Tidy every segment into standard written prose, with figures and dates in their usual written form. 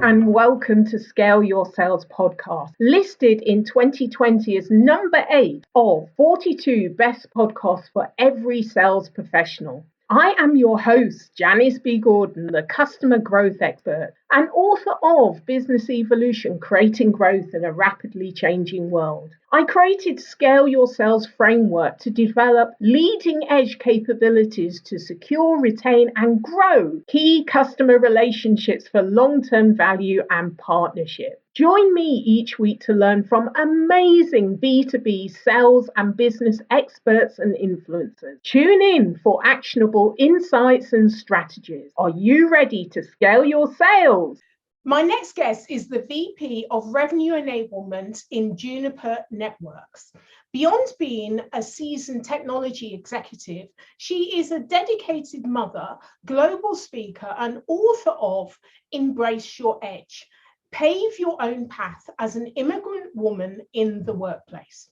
and welcome to Scale Your Sales podcast, listed in 2020 as number 8 of 42 best podcasts for every sales professional. I am your host, Janice B. Gordon, the customer growth expert and author of Business Evolution, Creating Growth in a Rapidly Changing World. I created Scale Your Sales framework to develop leading edge capabilities to secure, retain, and grow key customer relationships for long-term value and partnership. Join me each week to learn from amazing B2B sales and business experts and influencers. Tune in for actionable insights and strategies. Are you ready to scale your sales? My next guest is the VP of Revenue Enablement in Juniper Networks. Beyond being a seasoned technology executive, she is a dedicated mother, global speaker, and author of Embrace Your Edge, Pave Your Own Path as an Immigrant Woman in the Workplace.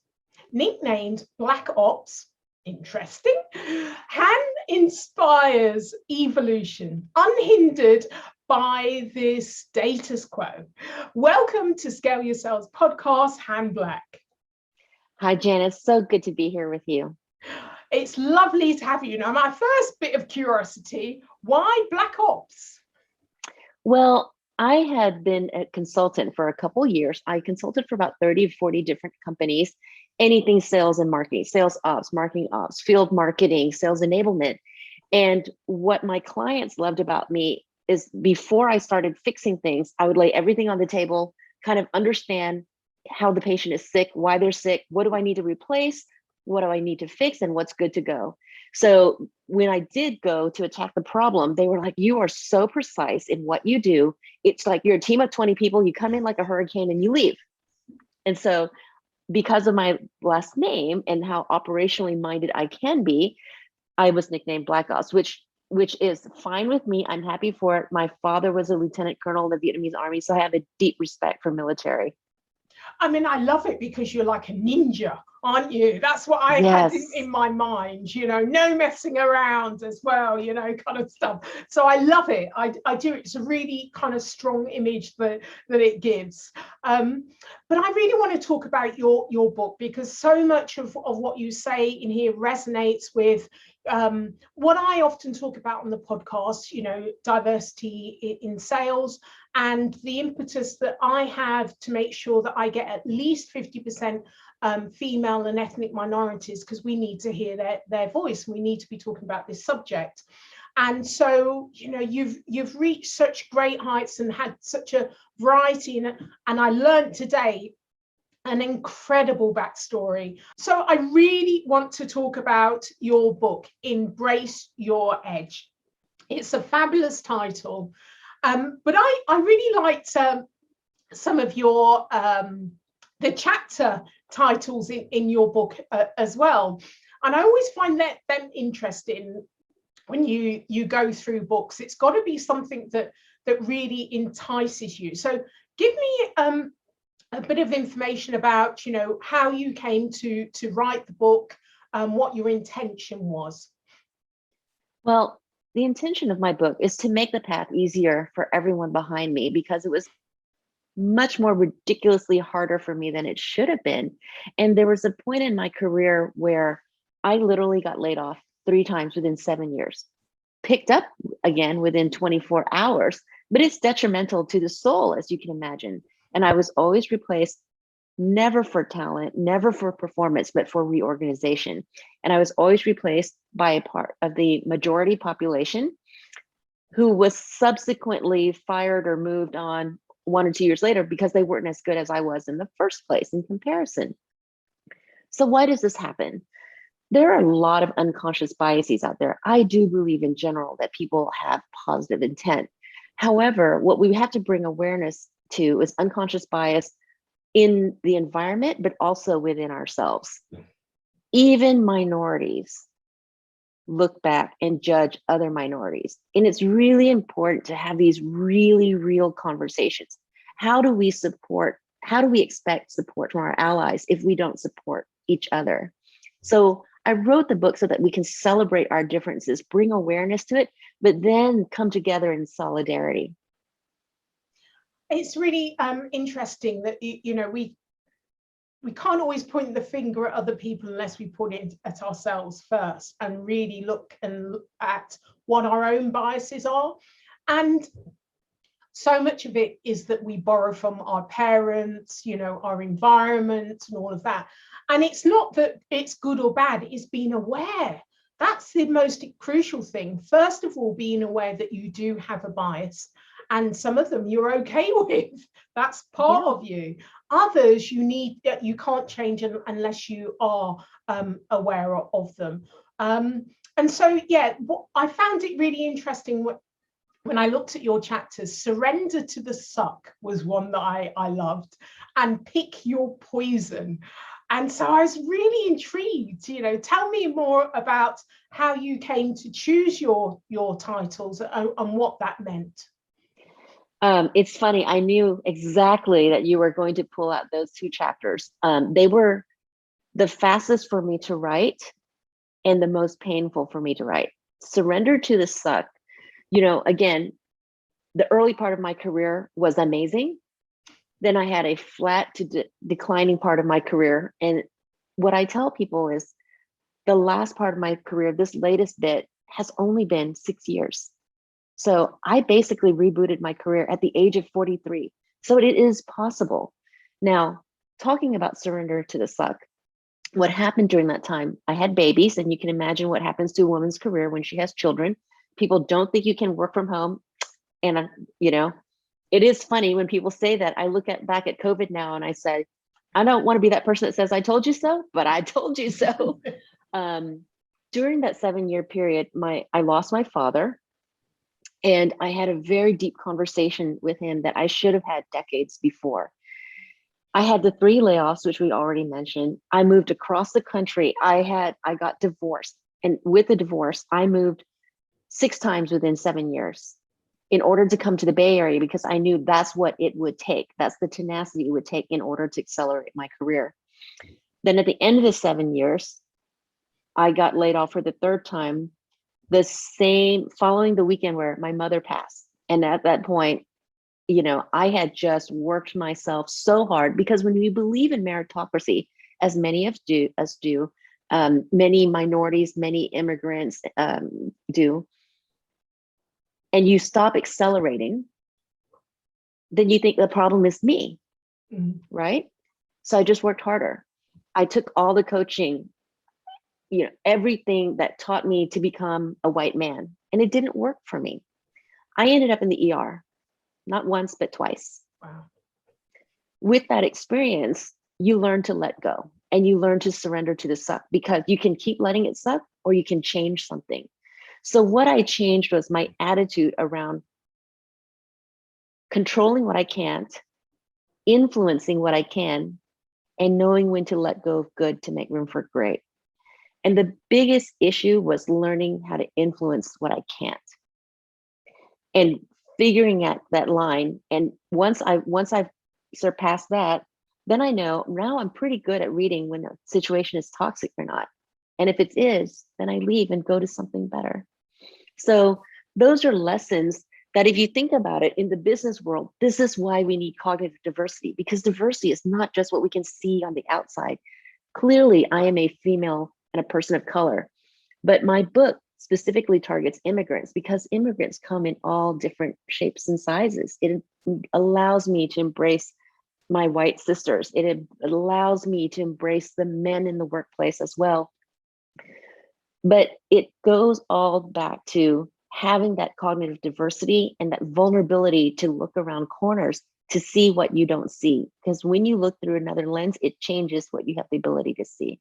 Nicknamed Black Ops, interesting, Han inspires evolution, unhindered by the status quo. Welcome to Scale Your Sales podcast, Han Black. Hi, Janice. So good to be here with you. It's lovely to have you. Now, my first bit of curiosity, why Black Ops? Well, I had been a consultant for a couple years. I consulted for about 30, 40 different companies, anything sales and marketing, sales ops, marketing ops, field marketing, sales enablement. And what my clients loved about me is before I started fixing things, I would lay everything on the table, kind of understand how the patient is sick, why they're sick, what do I need to replace, what do I need to fix, and what's good to go. So when I did go to attack the problem, they were like, you are so precise in what you do. It's like you're a team of 20 people, you come in like a hurricane and you leave. And so because of my last name and how operationally minded I can be, I was nicknamed Black Ops, which is fine with me. I'm happy for it. My father was a lieutenant colonel in the Vietnamese army, so I have a deep respect for military. I mean, I love it because you're like a ninja, aren't you? That's what I Yes. had in my mind, no messing around as well, kind of stuff. So I love it. I do. It's a really kind of strong image that it gives. But I really want to talk about your book, because so much of what you say in here resonates with what I often talk about on the podcast, diversity in sales, and the impetus that I have to make sure that I get at least 50% female and ethnic minorities, because we need to hear their voice. We need to be talking about this subject. And so, you've reached such great heights and had such a variety, and I learned today an incredible backstory. So I really want to talk about your book, Embrace Your Edge. It's a fabulous title. But I really liked some of your the chapter titles in your book as well. And I always find them interesting when you go through books. It's got to be something that really entices you. So give me a bit of information about how you came to write the book, what your intention was. Well, the intention of my book is to make the path easier for everyone behind me, because it was much more ridiculously harder for me than it should have been. And there was a point in my career where I literally got laid off 3 times within 7 years, picked up again within 24 hours, but it's detrimental to the soul, as you can imagine. And I was always replaced, never for talent, never for performance, but for reorganization. And I was always replaced by a part of the majority population who was subsequently fired or moved on 1 or 2 years later because they weren't as good as I was in the first place in comparison. So why does this happen? There are a lot of unconscious biases out there. I do believe in general that people have positive intent. However, what we have to bring awareness to is unconscious bias in the environment, but also within ourselves. Even minorities look back and judge other minorities. And it's really important to have these really real conversations. How do we expect support from our allies if we don't support each other? So I wrote the book so that we can celebrate our differences, bring awareness to it, but then come together in solidarity. it's really interesting that, you know, we can't always point the finger at other people unless we point it at ourselves first and really look at what our own biases are. And so much of it is that we borrow from our parents, you know, our environment and all of that. And it's not that it's good or bad, it's being aware. That's the most crucial thing. First of all, being aware that you do have a bias, and some of them you're okay with. That's part of you. Others you can't change unless you are aware of them. And so, yeah, I found it really interesting when I looked at your chapters. Surrender to the suck was one that I loved, and pick your poison. And so I was really intrigued. You know, tell me more about how you came to choose your titles and what that meant. It's funny, I knew exactly that you were going to pull out those two chapters. They were the fastest for me to write and the most painful for me to write. Surrender to the suck. You know, again, the early part of my career was amazing. Then I had a flat to declining part of my career. And what I tell people is the last part of my career, this latest bit, has only been 6 years. So I basically rebooted my career at the age of 43. So it is possible. Now, talking about surrender to the suck, what happened during that time, I had babies, and you can imagine what happens to a woman's career when she has children. People don't think you can work from home. And, you know, it is funny when people say that. I look back at COVID now and I say, I don't want to be that person that says, I told you so, but I told you so. During that 7-year period, I lost my father. And I had a very deep conversation with him that I should have had decades before. I had the 3 layoffs, which we already mentioned. I moved across the country. I got divorced. And with the divorce, I moved 6 times within 7 years in order to come to the Bay Area, because I knew that's what it would take. That's the tenacity it would take in order to accelerate my career. Then at the end of the 7 years, I got laid off for the 3rd time, following the weekend where my mother passed. And at that point, you know, I had just worked myself so hard, because when you believe in meritocracy, as many of us do, many minorities, many immigrants do, and you stop accelerating, then you think the problem is me, right? So I just worked harder. I took all the coaching, you know, everything that taught me to become a white man, and it didn't work for me. I ended up in the ER, not once, but twice. Wow. With that experience, you learn to let go, and you learn to surrender to the suck, because you can keep letting it suck, or you can change something. So what I changed was my attitude around controlling what I can't, influencing what I can, and knowing when to let go of good to make room for great. And the biggest issue was learning how to influence what I can't, and figuring out that line. And once I've surpassed that, then I know now I'm pretty good at reading when the situation is toxic or not. And if it is, then I leave and go to something better. So those are lessons that, if you think about it, in the business world, this is why we need cognitive diversity, because diversity is not just what we can see on the outside. Clearly, I am a female and a person of color, but my book specifically targets immigrants, because immigrants come in all different shapes and sizes. It allows me to embrace my white sisters. It allows me to embrace the men in the workplace as well. But it goes all back to having that cognitive diversity and that vulnerability to look around corners to see what you don't see. Because when you look through another lens, it changes what you have the ability to see.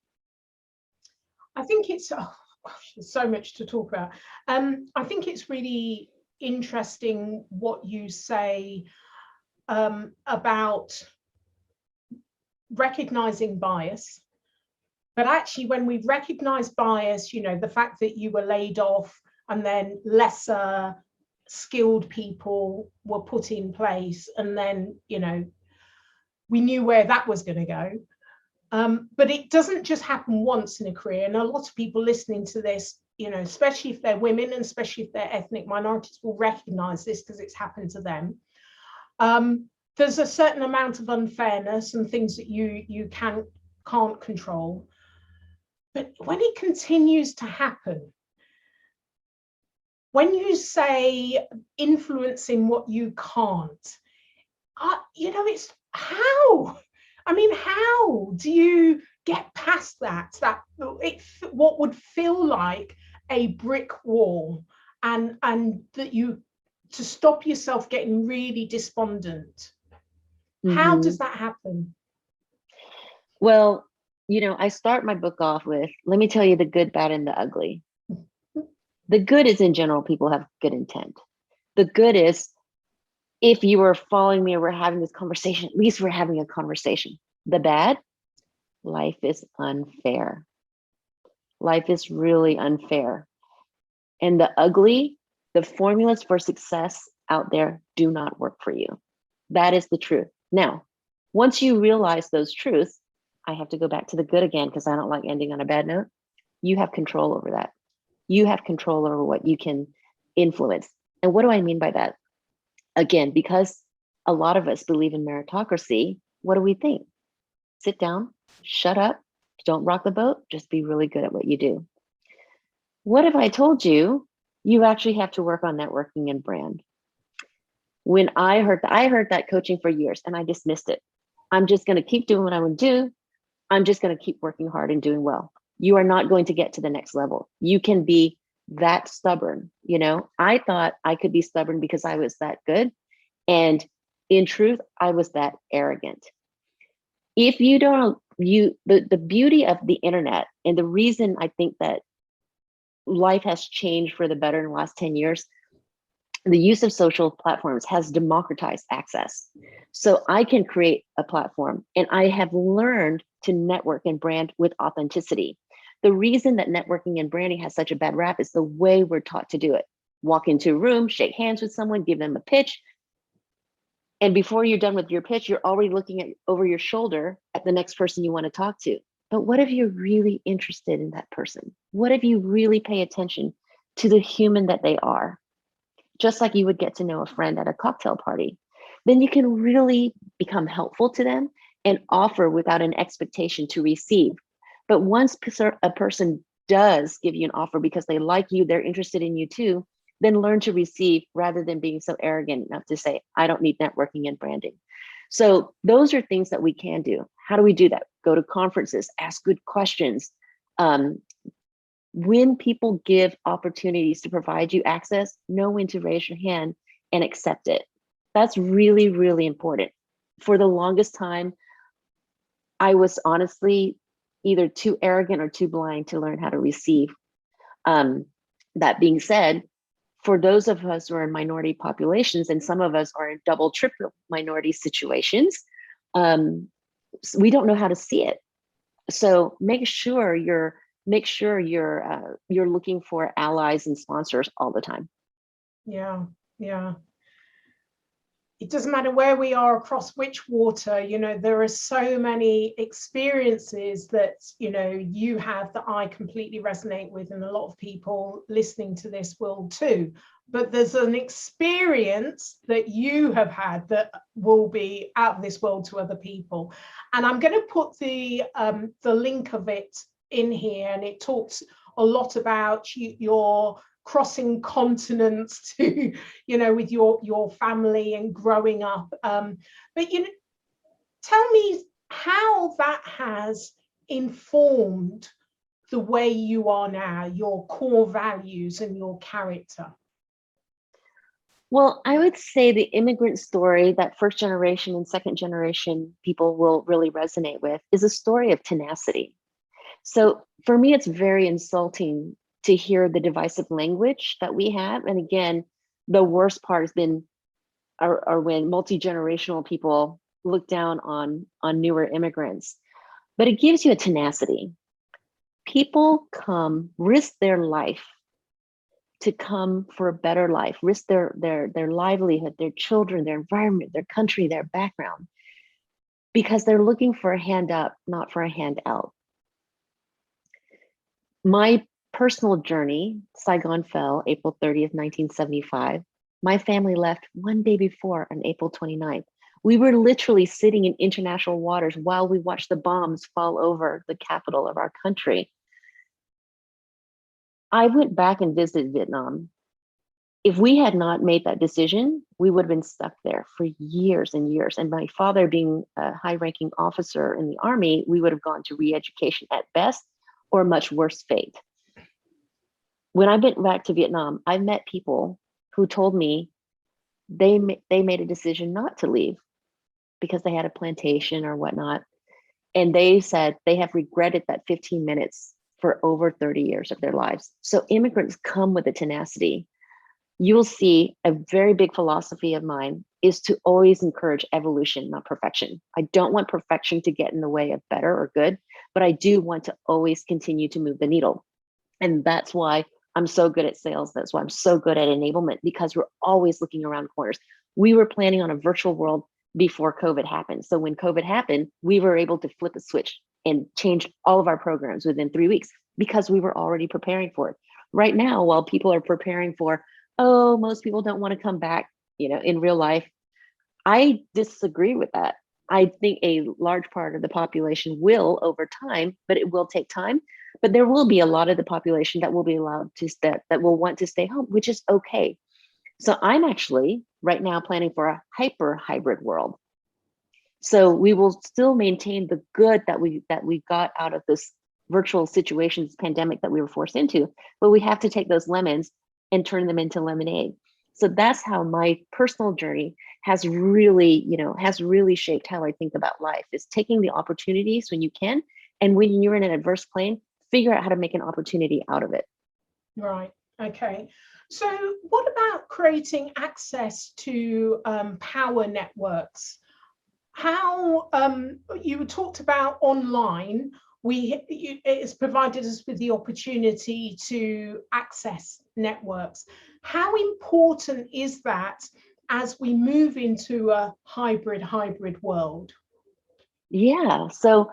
I think it's, there's so much to talk about. I think it's really interesting what you say about recognizing bias. But actually, when we recognize bias, you know, the fact that you were laid off and then lesser skilled people were put in place, and then, you know, we knew where that was going to go. But it doesn't just happen once in a career. And a lot of people listening to this, you know, especially if they're women and especially if they're ethnic minorities, will recognize this because it's happened to them. there's a certain amount of unfairness and things that you can't control. But when it continues to happen, when you say influencing what you can't, it's how? I mean, how do you get past that what would feel like a brick wall, and that you to stop yourself getting really despondent? How does that happen? Well, I start my book off with, let me tell you the good, bad, and the ugly. The good is, in general, people have good intent. The good is, if you were following me or we're having this conversation, at least we're having a conversation. The bad, life is unfair. Life is really unfair. And the ugly, the formulas for success out there do not work for you. That is the truth. Now, once you realize those truths, I have to go back to the good again, because I don't like ending on a bad note. You have control over that. You have control over what you can influence. And what do I mean by that? Again, because a lot of us believe in meritocracy, what do we think? Sit down, shut up, don't rock the boat, just be really good at what you do. What if I told you, you actually have to work on networking and brand? When I heard that coaching for years and I dismissed it. I'm just going to keep doing what I would do. I'm just going to keep working hard and doing well. You are not going to get to the next level. You can be that stubborn. I thought I could be stubborn because I was that good. And in truth, I was that arrogant. If you don't, the beauty of the internet, and the reason I think that life has changed for the better in the last 10 years, the use of social platforms has democratized access. So I can create a platform, and I have learned to network and brand with authenticity. The reason that networking and branding has such a bad rap is the way we're taught to do it. Walk into a room, shake hands with someone, give them a pitch. And before you're done with your pitch, you're already looking over your shoulder at the next person you want to talk to. But what if you're really interested in that person? What if you really pay attention to the human that they are? Just like you would get to know a friend at a cocktail party. Then you can really become helpful to them and offer without an expectation to receive. But once a person does give you an offer because they like you, they're interested in you too, then learn to receive rather than being so arrogant enough to say, I don't need networking and branding. So those are things that we can do. How do we do that? Go to conferences, ask good questions. When people give opportunities to provide you access, know when to raise your hand and accept it. That's really, really important. For the longest time, I was honestly either too arrogant or too blind to learn how to receive. That being said, for those of us who are in minority populations, and some of us are in double, triple minority situations, we don't know how to see it. So make sure you're looking for allies and sponsors all the time. Yeah. It doesn't matter where we are across which water, there are so many experiences that, you have that I completely resonate with, and a lot of people listening to this will too. But there's an experience that you have had that will be out of this world to other people. And I'm going to put the link of it in here, and it talks a lot about your crossing continents to, with your family and growing up. But tell me how that has informed the way you are now, your core values and your character. Well, I would say the immigrant story that first generation and second generation people will really resonate with is a story of tenacity. So for me, it's very insulting to hear the divisive language that we have. And again, the worst part has been are when multi-generational people look down on newer immigrants. But it gives you a tenacity. People risk their life to come for a better life, risk their livelihood, their children, their environment, their country, their background, because they're looking for a hand up, not for a hand out. My personal journey, Saigon fell April 30th, 1975. My family left one day before on April 29th. We were literally sitting in international waters while we watched the bombs fall over the capital of our country. I went back and visited Vietnam. If we had not made that decision, we would have been stuck there for years and years. And my father being a high-ranking officer in the Army, we would have gone to re-education at best, or a much worse fate. When I went back to Vietnam, I met people who told me they made a decision not to leave because they had a plantation or whatnot. And they said they have regretted that 15 minutes for over 30 years of their lives. So immigrants come with a tenacity. You will see a very big philosophy of mine is to always encourage evolution, not perfection. I don't want perfection to get in the way of better or good, but I do want to always continue to move the needle. And that's why I'm so good at sales. That's why I'm so good at enablement, because we're always looking around corners. We were planning on a virtual world before COVID happened. So when COVID happened, we were able to flip a switch and change all of our programs within 3 weeks because we were already preparing for it. Right now, while people are preparing for, oh, most people don't want to come back, in real life, I disagree with that. I think a large part of the population will over time, but it will take time. But there will be a lot of the population that will be allowed to that will want to stay home, which is okay. So I'm actually right now planning for a hyper hybrid world. So we will still maintain the good that we got out of this virtual situations pandemic that we were forced into, but we have to take those lemons and turn them into lemonade. So that's how my personal journey has really shaped how I think about life, is taking the opportunities when you can, and when you're in an adverse plane, figure out how to make an opportunity out of it. Right. Okay. So what about creating access to power networks? How you talked about online, it has provided us with the opportunity to access networks. How important is that as we move into a hybrid world? Yeah. So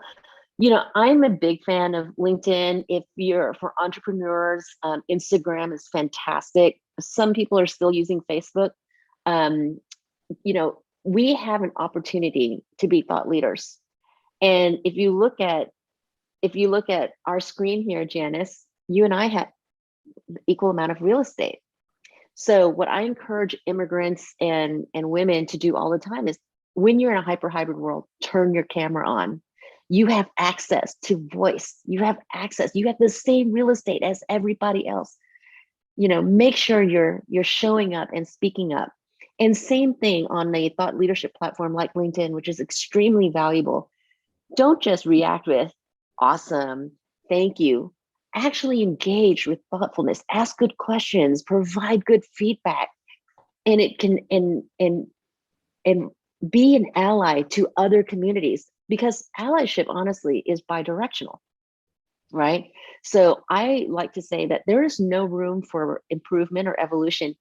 I'm a big fan of LinkedIn. If you're for entrepreneurs, Instagram is fantastic. Some people are still using Facebook. We have an opportunity to be thought leaders. And if you look at our screen here, Janice, you and I have equal amount of real estate. So what I encourage immigrants and women to do all the time is, when you're in a hyper hybrid world, turn your camera on. You have access to voice. You have the same real estate as everybody else. Make sure you're showing up and speaking up. And same thing on a thought leadership platform like LinkedIn, which is extremely valuable. Don't just react with awesome, thank you. Actually engage with thoughtfulness, ask good questions, provide good feedback, and it can and be an ally to other communities, because allyship honestly is bidirectional, right? So I like to say that there is no room for improvement or evolution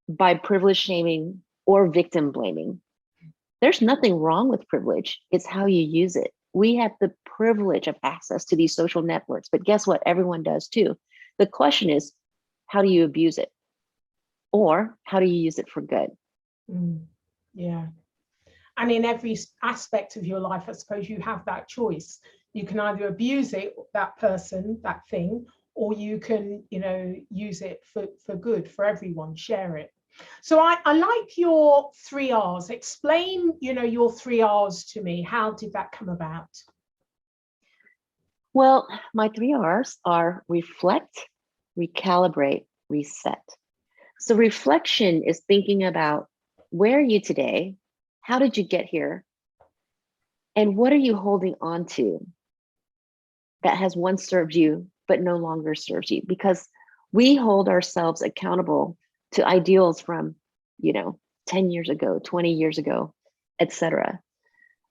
by privilege shaming or victim blaming. There's nothing wrong with privilege. It's how you use it. We have the privilege of access to these social networks, but guess what? Everyone does too. The question is, how do you abuse it? Or how do you use it for good? Yeah. And in every aspect of your life, I suppose you have that choice. You can either abuse it, that person, that thing, or you can, use it for good, for everyone, share it. So I like your 3 R's. Explain, your 3 R's to me. How did that come about? Well, my 3 R's are reflect, recalibrate, reset. So reflection is thinking about, where are you today? How did you get here? And what are you holding on to that has once served you, but no longer serves you? Because we hold ourselves accountable to ideals from, 10 years ago, 20 years ago, etc.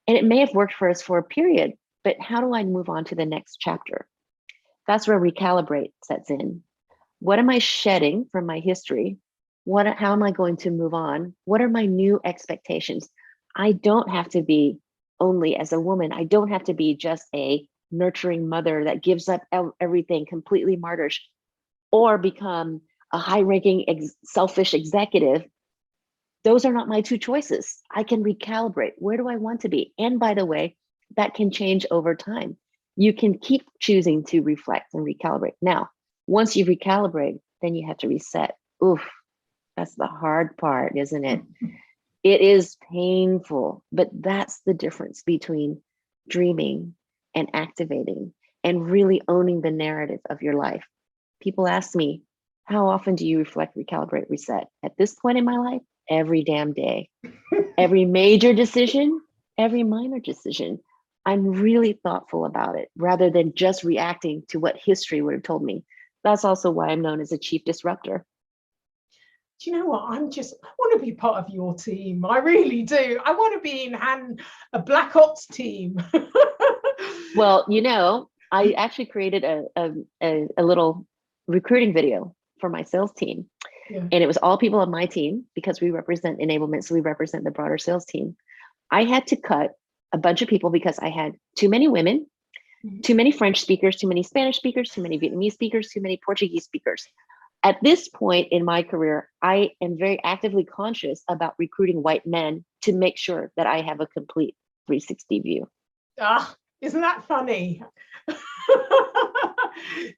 And it may have worked for us for a period, but how do I move on to the next chapter? That's where recalibrate sets in. What am I shedding from my history? How am I going to move on? What are my new expectations? I don't have to be only as a woman. I don't have to be just a nurturing mother that gives up everything, completely martyrs, or become a high-ranking selfish executive those are not my two choices. I can recalibrate. Where do I want to be? And by the way, that can change over time. You can keep choosing to reflect and recalibrate. Now, once you recalibrate, then you have to reset. Oof, that's the hard part, isn't it? It is painful, but that's the difference between dreaming and activating and really owning the narrative of your life. People ask me, how often do you reflect, recalibrate, reset? At this point in my life, every damn day. Every major decision, every minor decision, I'm really thoughtful about it rather than just reacting to what history would have told me. That's also why I'm known as a chief disruptor. Do you know what? I want to be part of your team. I really do. I want to be in a Black Ops team. Well, I actually created a little recruiting video for my sales team. Yeah. And it was all people on my team because we represent enablement. So we represent the broader sales team. I had to cut a bunch of people because I had too many women, too many French speakers, too many Spanish speakers, too many Vietnamese speakers, too many Portuguese speakers. At this point in my career, I am very actively conscious about recruiting white men to make sure that I have a complete 360 view. Isn't that funny?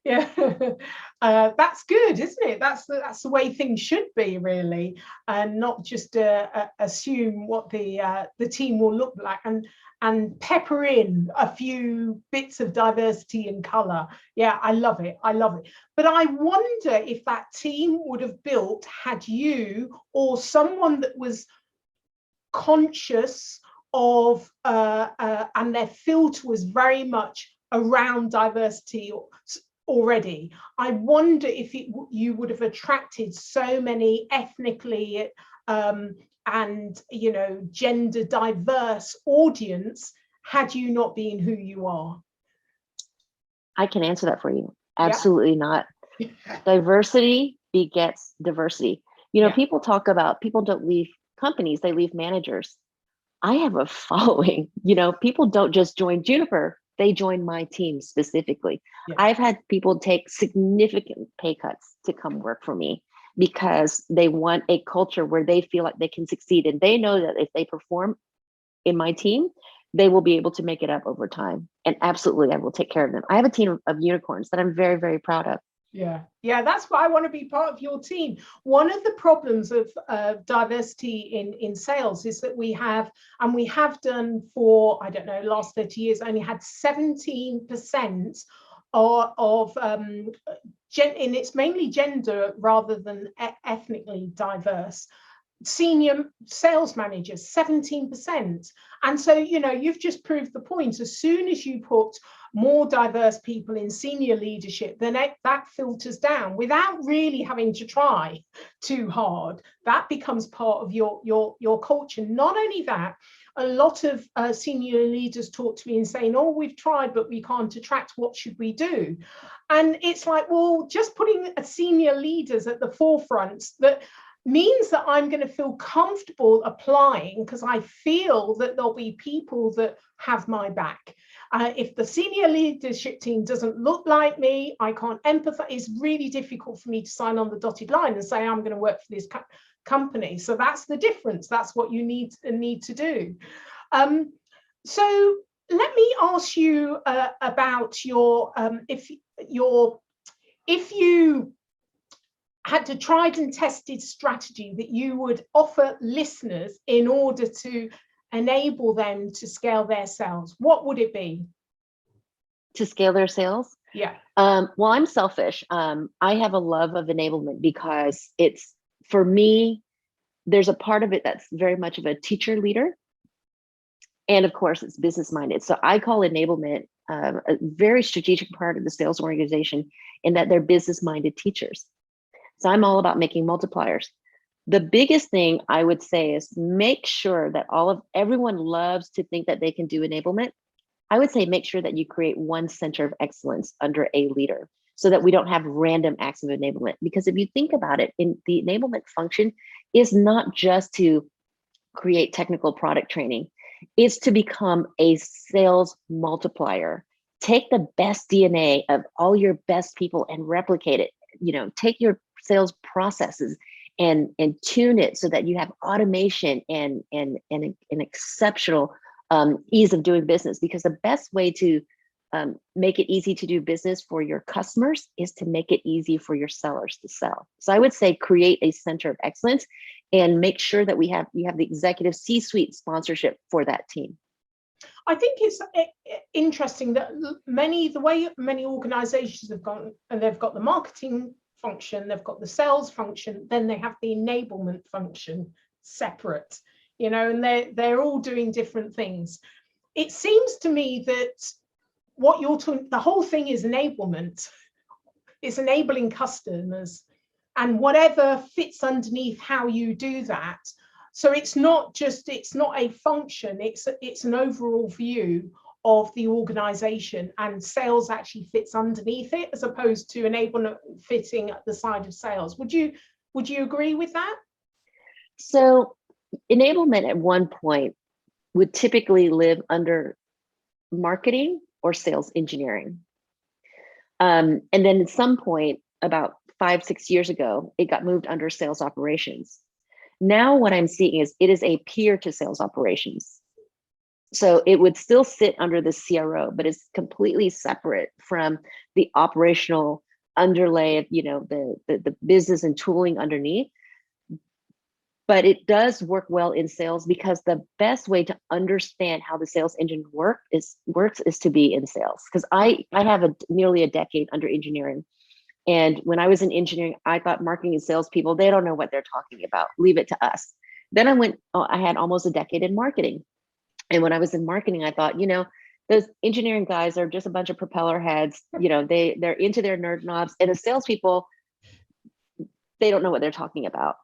Yeah, that's good, isn't it? That's the way things should be, really, and not just assume what the team will look like and pepper in a few bits of diversity and color. Yeah, I love it. I love it. But I wonder if that team would have built had you or someone that was conscious of and their filter was very much around diversity already. I wonder if you would have attracted so many ethnically and gender diverse audience had you not been who you are. I can answer that for you. Absolutely not. Diversity begets diversity. People talk about people don't leave companies, they leave managers. I have a following. People don't just join Juniper, they join my team specifically. I've had people take significant pay cuts to come work for me because they want a culture where they feel like they can succeed. And they know that if they perform in my team, they will be able to make it up over time. And absolutely, I will take care of them. I have a team of unicorns that I'm very, very proud of. Yeah, that's why I want to be part of your team. One of the problems of diversity in sales is that we have done for, I don't know, last 30 years, only had 17% of and it's mainly gender rather than ethnically diverse senior sales managers, 17%. And so, you've just proved the point. As soon as you put more diverse people in senior leadership, then that filters down without really having to try too hard. That becomes part of your culture. Not only that, a lot of senior leaders talk to me and saying, oh, we've tried, but we can't attract. What should we do? And it's like, well, just putting senior leaders at the forefront that means that I'm going to feel comfortable applying because I feel that there'll be people that have my back. If the senior leadership team doesn't look like me, I can't empathize. It's really difficult for me to sign on the dotted line and say I'm going to work for this company. So that's the difference. That's what you need to do. So let me ask you about your if you had a tried and tested strategy that you would offer listeners in order to enable them to scale their sales, what would it be? To scale their sales? Yeah. Well, I'm selfish. I have a love of enablement because it's, for me, there's a part of it that's very much of a teacher leader. And of course, it's business minded. So I call enablement a very strategic part of the sales organization in that they're business minded teachers. So I'm all about making multipliers. The biggest thing I would say is make sure that everyone loves to think that they can do enablement. I would say make sure that you create one center of excellence under a leader so that we don't have random acts of enablement. Because if you think about it, in the enablement function is not just to create technical product training, it's to become a sales multiplier. Take the best DNA of all your best people and replicate it. Take your sales processes and tune it so that you have automation and an exceptional ease of doing business. Because the best way to make it easy to do business for your customers is to make it easy for your sellers to sell. So I would say create a center of excellence and make sure that you have the executive C-suite sponsorship for that team. I think it's interesting that the way many organizations have gone, and they've got the marketing function, they've got the sales function, then they have the enablement function separate, and they're all doing different things. It seems to me that what you're talking, the whole thing is enablement. It's enabling customers and whatever fits underneath how you do that. So it's not a function, it's an overall view of the organization, and sales actually fits underneath it as opposed to enablement fitting at the side of sales. Would you agree with that? So enablement at one point would typically live under marketing or sales engineering. And then at some point, about 5-6 years ago, it got moved under sales operations. Now what I'm seeing is it is a peer to sales operations. So it would still sit under the CRO, but it's completely separate from the operational underlay of, the business and tooling underneath. But it does work well in sales, because the best way to understand how the sales engine works is to be in sales. Because I have nearly a decade under engineering. And when I was in engineering, I thought marketing and salespeople, they don't know what they're talking about. Leave it to us. Then I had almost a decade in marketing. And when I was in marketing, I thought, those engineering guys are just a bunch of propeller heads. They're into their nerd knobs. And the salespeople, they don't know what they're talking about.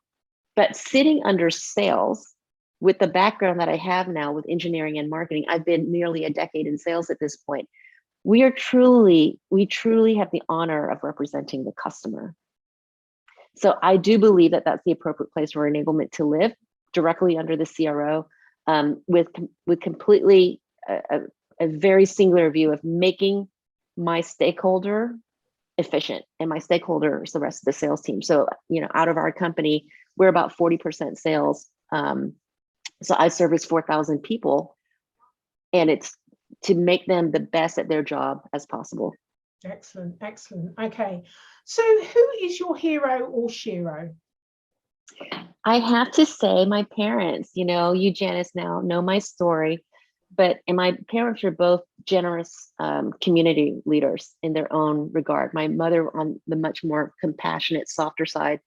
But sitting under sales, with the background that I have now with engineering and marketing, I've been nearly a decade in sales at this point. We truly have the honor of representing the customer. So I do believe that that's the appropriate place for enablement to live, directly under the CRO, with completely a very singular view of making my stakeholder efficient, and my stakeholder is the rest of the sales team. So, out of our company, we're about 40% sales. So I service 4,000 people, and it's to make them the best at their job as possible. Excellent. Okay. So who is your hero or shero? I have to say my parents. You, Janice, now know my story, and my parents are both generous community leaders in their own regard. My mother on the much more compassionate, softer side.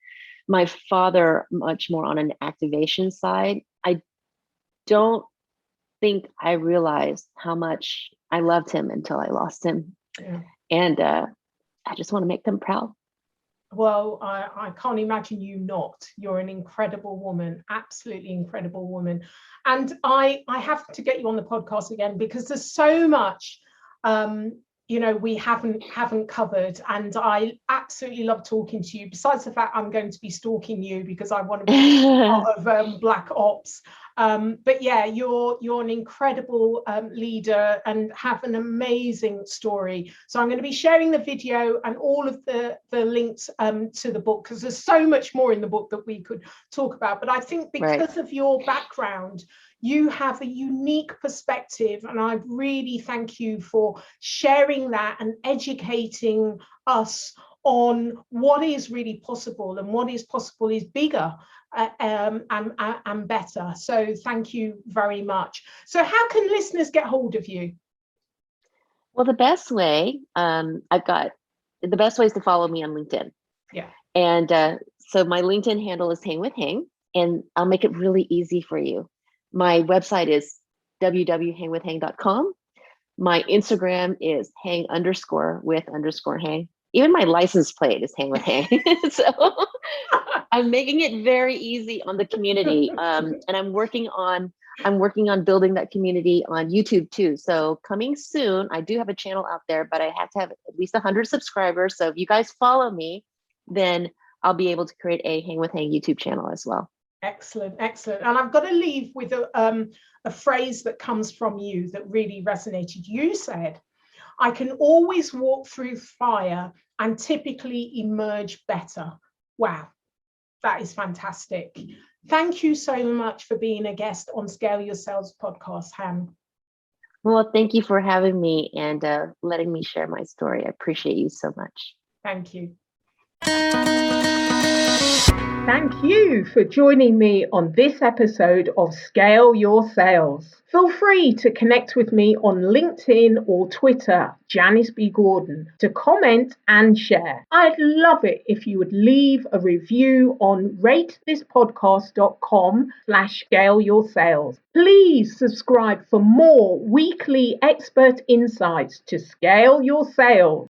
My father much more on an activation side. I don't think I realized how much I loved him until I lost him. Yeah. And I just want to make them proud. Well, I can't imagine you not. You're an incredible woman, absolutely incredible woman. And I have to get you on the podcast again, because there's so much we haven't covered, and I absolutely love talking to you. Besides the fact I'm going to be stalking you because I want to be part of Black Ops. But yeah, you're an incredible leader and have an amazing story. So I'm going to be sharing the video and all of the links to the book, because there's so much more in the book that we could talk about. But I think because of your background, you have a unique perspective, and I really thank you for sharing that and educating us on what is really possible, and what is possible is bigger and better. So thank you very much. So how can listeners get hold of you? Well, the best way, the best way is to follow me on LinkedIn. Yeah. And so my LinkedIn handle is Hang with Hang, and I'll make it really easy for you. My website is www.hangwithhang.com. My Instagram is hang_with_hang. Even my license plate is Hang with Hang. So I'm making it very easy on the community. And I'm working on building that community on YouTube too. So coming soon, I do have a channel out there, but I have to have at least 100 subscribers. So if you guys follow me, then I'll be able to create a Hang with Hang YouTube channel as well. Excellent. And I've got to leave with a phrase that comes from you that really resonated. You said, "I can always walk through fire and typically emerge better." Wow. That is fantastic. Thank you so much for being a guest on Scale Your Sales podcast, Ham. Well, thank you for having me and letting me share my story. I appreciate you so much. Thank you. Thank you for joining me on this episode of Scale Your Sales. Feel free to connect with me on LinkedIn or Twitter, Janice B. Gordon, to comment and share. I'd love it if you would leave a review on ratethispodcast.com/scale your sales. Please subscribe for more weekly expert insights to scale your sales.